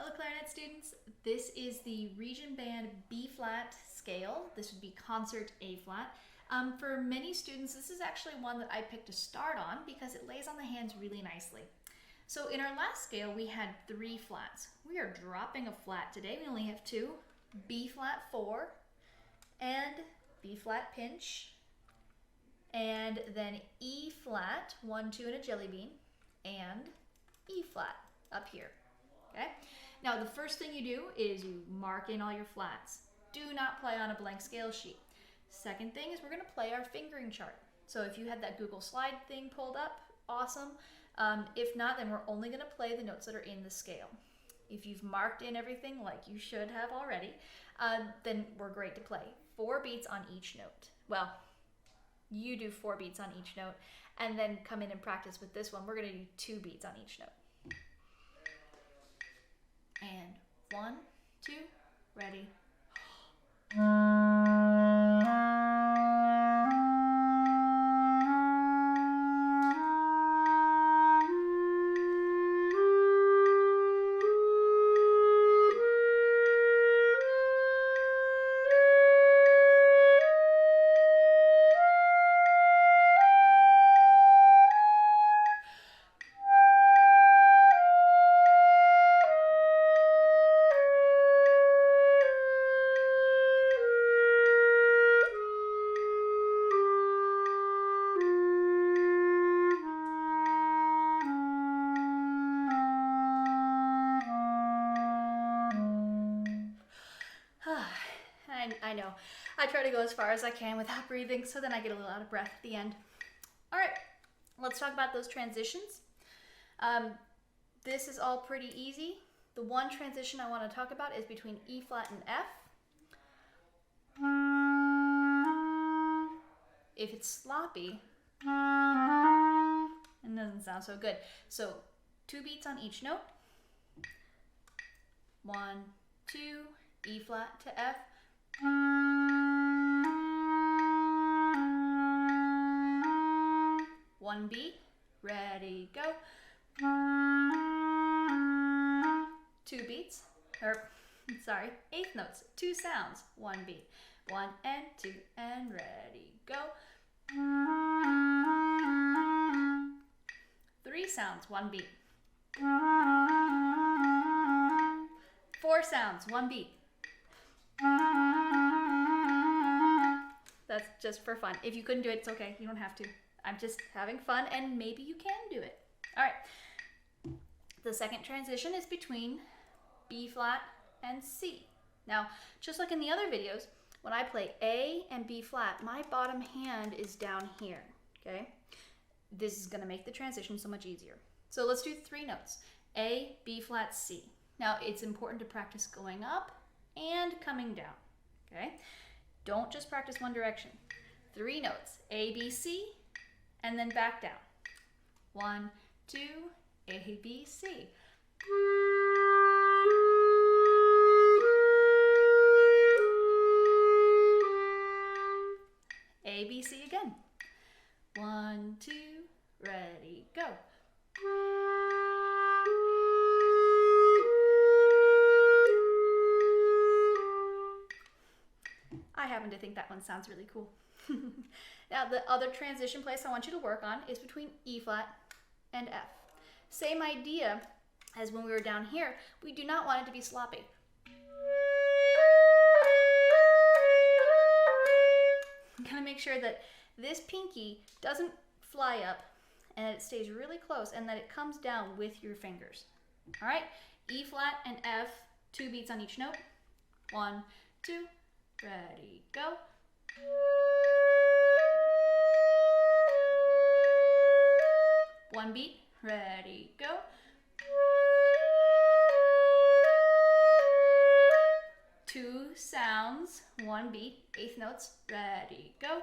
Hello clarinet students, this is the Region Band B flat scale. This would be concert A flat. For many students, this is actually one that I picked to start on because it lays on the hands really nicely. So in our last scale, we had 3 flats. We are dropping a flat today. We only have 2, B flat 4 and B flat pinch, and then E flat, 1, 2 and a jelly bean, and E flat up here. Okay. Now the first thing you do is you mark in all your flats. Do not play on a blank scale sheet. Second thing is we're going to play our fingering chart. So if you had that Google slide thing pulled up, awesome. If not, then we're only going to play the notes that are in the scale. If you've marked in everything like you should have already, then we're great to play. 4 beats on each note. Well, you do 4 beats on each note and then come in and practice with this one. We're going to do 2 beats on each note. And 1, 2, ready. I know. I try to go as far as I can without breathing, so then I get a little out of breath at the end. All right, let's talk about those transitions. This is all pretty easy. The one transition I want to talk about is between E flat and F. If it's sloppy, it doesn't sound so good. So 2 beats on each note. 1, 2, E flat to F. 1 beat, ready, go. 2 beats, sorry, 8th notes, 2 sounds, 1 beat. 1 and 2 and ready, go. 3 sounds, 1 beat. 4 sounds, 1 beat. That's just for fun. If you couldn't do it, it's okay. You don't have to. I'm just having fun, and maybe you can do it. All right. The second transition is between B flat and C. Now, just like in the other videos, when I play A and B flat, my bottom hand is down here, okay? This is going to make the transition so much easier. So let's do 3 notes. A, B flat, C. Now, it's important to practice going up and coming down, okay? Don't just practice one direction. 3 notes, A, B, C, and then back down. 1, 2, A, B, C. A, B, C again. 1, 2, ready, go. I happen to think that one sounds really cool. Now the other transition place I want you to work on is between E flat and F. Same idea as when we were down here. We do not want it to be sloppy. I'm gonna make sure that this pinky doesn't fly up and that it stays really close and that it comes down with your fingers. All right, E flat and F, 2 beats on each note. 1, 2, ready, go. One beat, ready, go. 2 sounds, 1 beat, 8th notes, ready, go.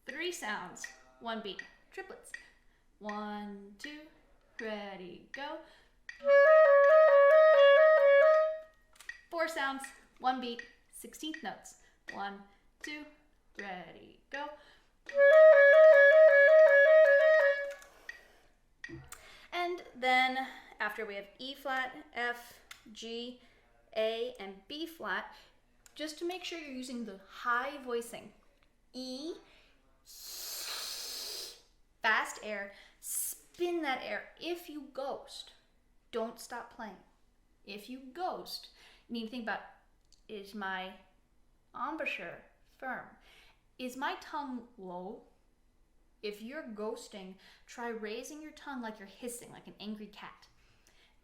3 sounds, 1 beat, triplets. 1, 2, ready, go. 4 sounds, 1 beat, 16th notes. 1, 2, ready, go. And then after we have E flat, F, G, A, and B flat, just to make sure you're using the high voicing. E, fast air, spin that air. If you ghost, don't stop playing. If you ghost, you need to think about, is my embouchure firm? Is my tongue low? If you're ghosting, try raising your tongue like you're hissing, like an angry cat.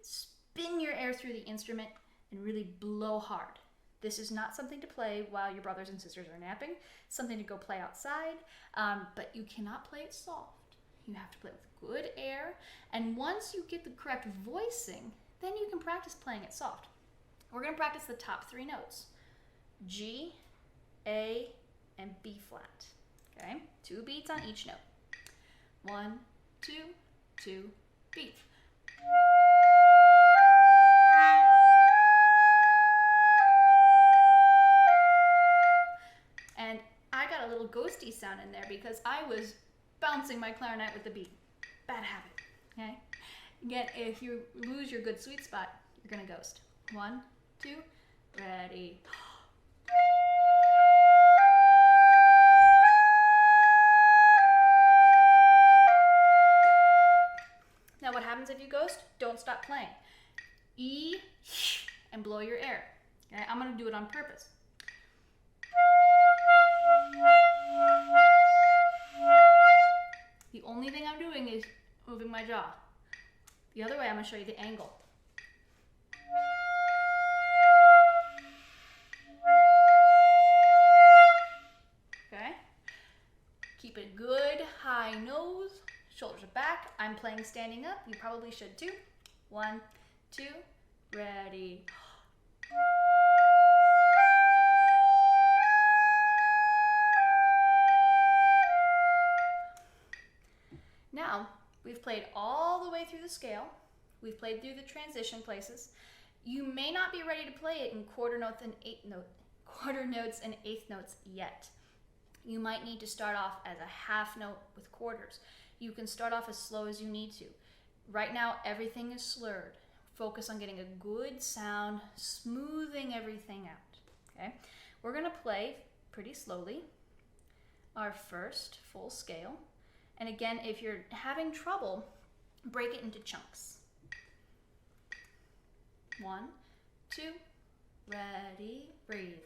Spin your air through the instrument and really blow hard. This is not something to play while your brothers and sisters are napping. It's something to go play outside, but you cannot play it soft. You have to play with good air, and once you get the correct voicing, then you can practice playing it soft. We're going to practice the top 3 notes: G, A, and B flat. Okay, 2 beats on each note. 1, 2, 2, beat. And I got a little ghosty sound in there because I was bouncing my clarinet with the beat. Bad habit, okay? Again, if you lose your good sweet spot, you're gonna ghost. 1, 2, ready. Now what happens if you ghost? Don't stop playing. E, and blow your air. Okay? I'm gonna do it on purpose. The only thing I'm doing is moving my jaw. The other way, I'm gonna show you the angle. Okay? Keep a good high nose, shoulders are back. I'm playing standing up, you probably should too. 1, 2, ready. Now, we've played all the way through the scale. We've played through the transition places. You may not be ready to play it in quarter notes and eighth notes yet. You might need to start off as a half note with quarters. You can start off as slow as you need to. Right now, everything is slurred. Focus on getting a good sound, smoothing everything out. Okay? We're gonna play pretty slowly our first full scale. And again, if you're having trouble, break it into chunks. 1, 2, ready, breathe.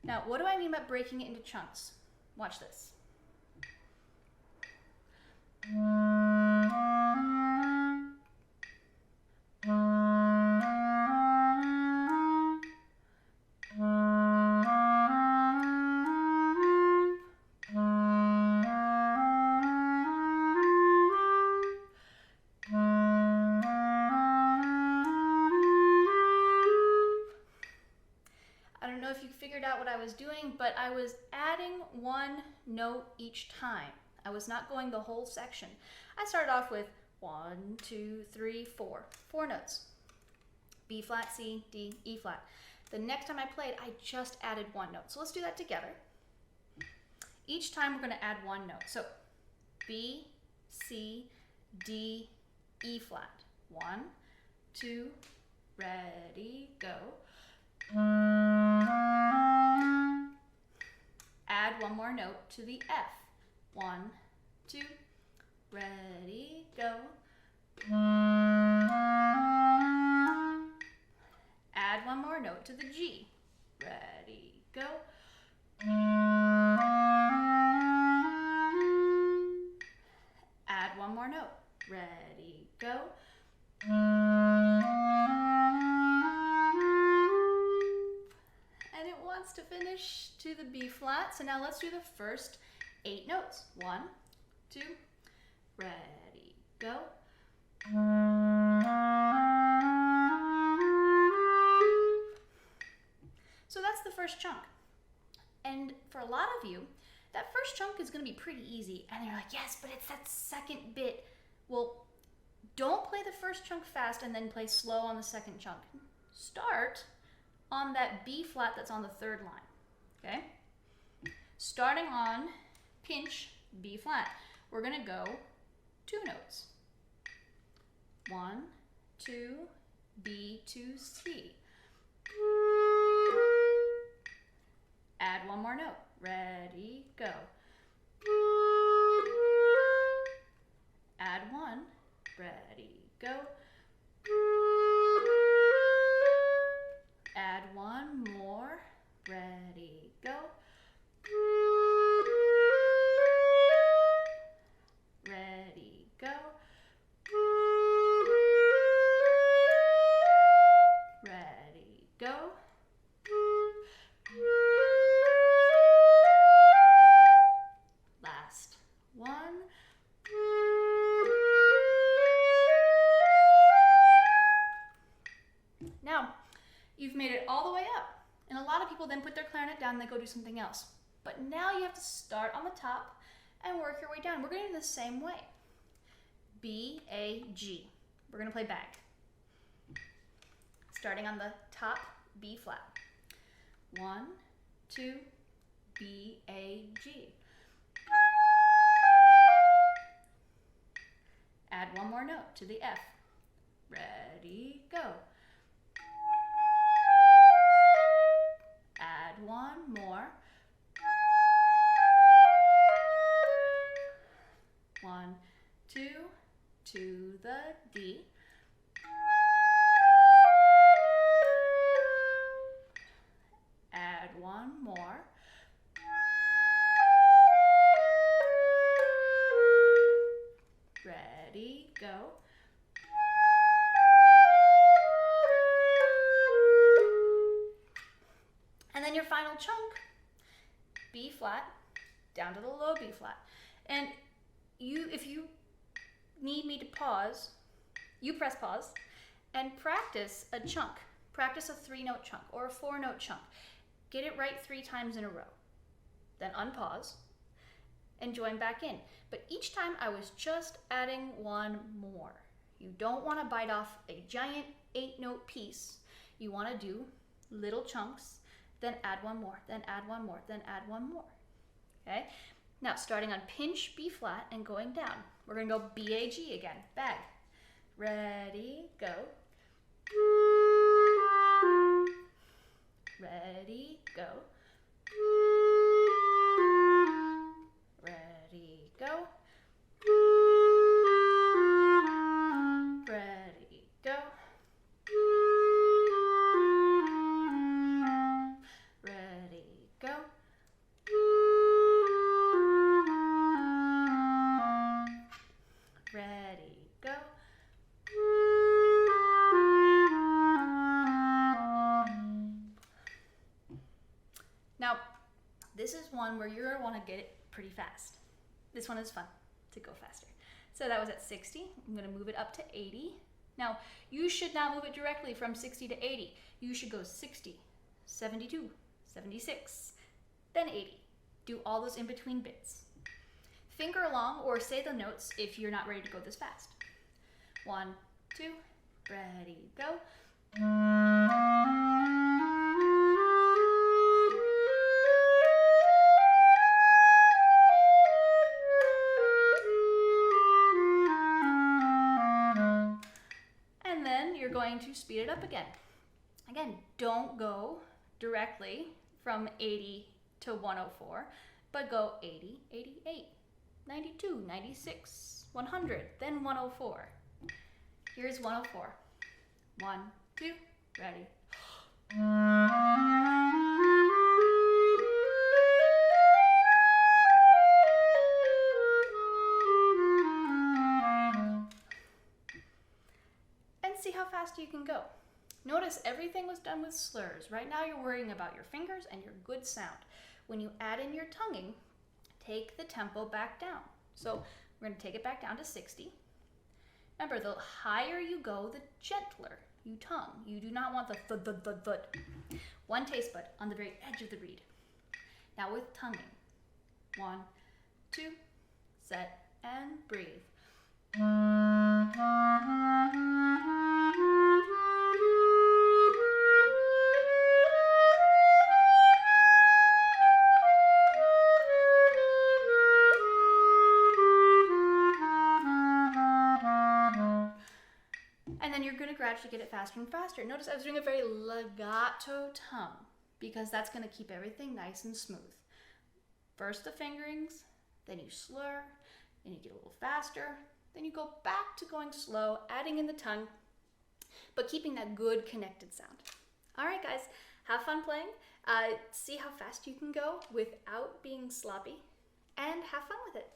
Now, what do I mean by breaking it into chunks? Watch this. I don't know if you figured out what I was doing, but I was adding 1 note each time. I was not going the whole section. I started off with 1, 2, 3, 4. 4 notes. B flat, C, D, E flat. The next time I played, I just added 1 note. So let's do that together. Each time we're going to add 1 note. So B, C, D, E flat. 1, 2, ready, go. Add 1 more note to the F. 1, 2, ready, go. Add 1 more note to the G. Ready, go. Add 1 more note. Ready, go. And it wants to finish to the B flat. So now let's do the first 8 notes. 1, 2, ready, go. So that's the first chunk. And for a lot of you, that first chunk is going to be pretty easy. And they're like, yes, but it's that second bit. Well, don't play the first chunk fast and then play slow on the second chunk. Start on that B flat that's on the third line, okay? Starting on pinch B flat, we're going to go 2 notes. 1, 2, B to C. Add one more note. Ready, go. Add 1. Ready, go. Add 1 more. Ready, go. Ready, go. Ready, go. Last one. Now, you've made it all the way up. And a lot of people then put their clarinet down and they go do something else. But now you have to start on the top and work your way down. We're going to do the same way. B, A, G. We're going to play bag. Starting on the top B flat. 1, 2, B, A, G. Add one more note to the F. Ready, go. Add 1 more. 1, 2, to the D. Add 1 more. Ready, go. And then your final chunk, B flat, down to the low B flat. And if you need me to pause, you press pause and practice a chunk. Practice a 3-note chunk or a 4-note chunk. Get it right 3 times in a row. Then unpause and join back in. But each time I was just adding 1 more. You don't want to bite off a giant 8-note piece. You want to do little chunks, then add 1 more, then add 1 more, then add 1 more. Okay? Now starting on pinch B flat and going down. We're going to go B, A, G again. Bag. Ready, go. Ready, go. Ready, go. Ready, go. Ready, go. Ready, go. Now, this is one where you're going to want to get it pretty fast. This one is fun to go faster. So that was at 60. I'm going to move it up to 80. Now, you should not move it directly from 60 to 80. You should go 60, 72, 76, then 80. Do all those in between bits. Finger along or say the notes if you're not ready to go this fast. 1, 2, ready, go. And then you're going to speed it up again. Again, don't go directly from 80 to 104, but go 80, 88, 92, 96, 100, then 104. Here's 104. 1, 2, ready. And see how fast you can go. Notice everything was done with slurs. Right now you're worrying about your fingers and your good sound. When you add in your tonguing, take the tempo back down. So we're going to take it back down to 60. Remember, the higher you go, the gentler you tongue. You do not want the thud. One taste bud on the very edge of the reed. Now with tonguing. 1, 2, set, and breathe. And then you're going to gradually get it faster and faster. Notice I was doing a very legato tongue because that's going to keep everything nice and smooth. First the fingerings, then you slur, then you get a little faster, then you go back to going slow, adding in the tongue, but keeping that good connected sound. All right, guys, have fun playing. See how fast you can go without being sloppy, and have fun with it.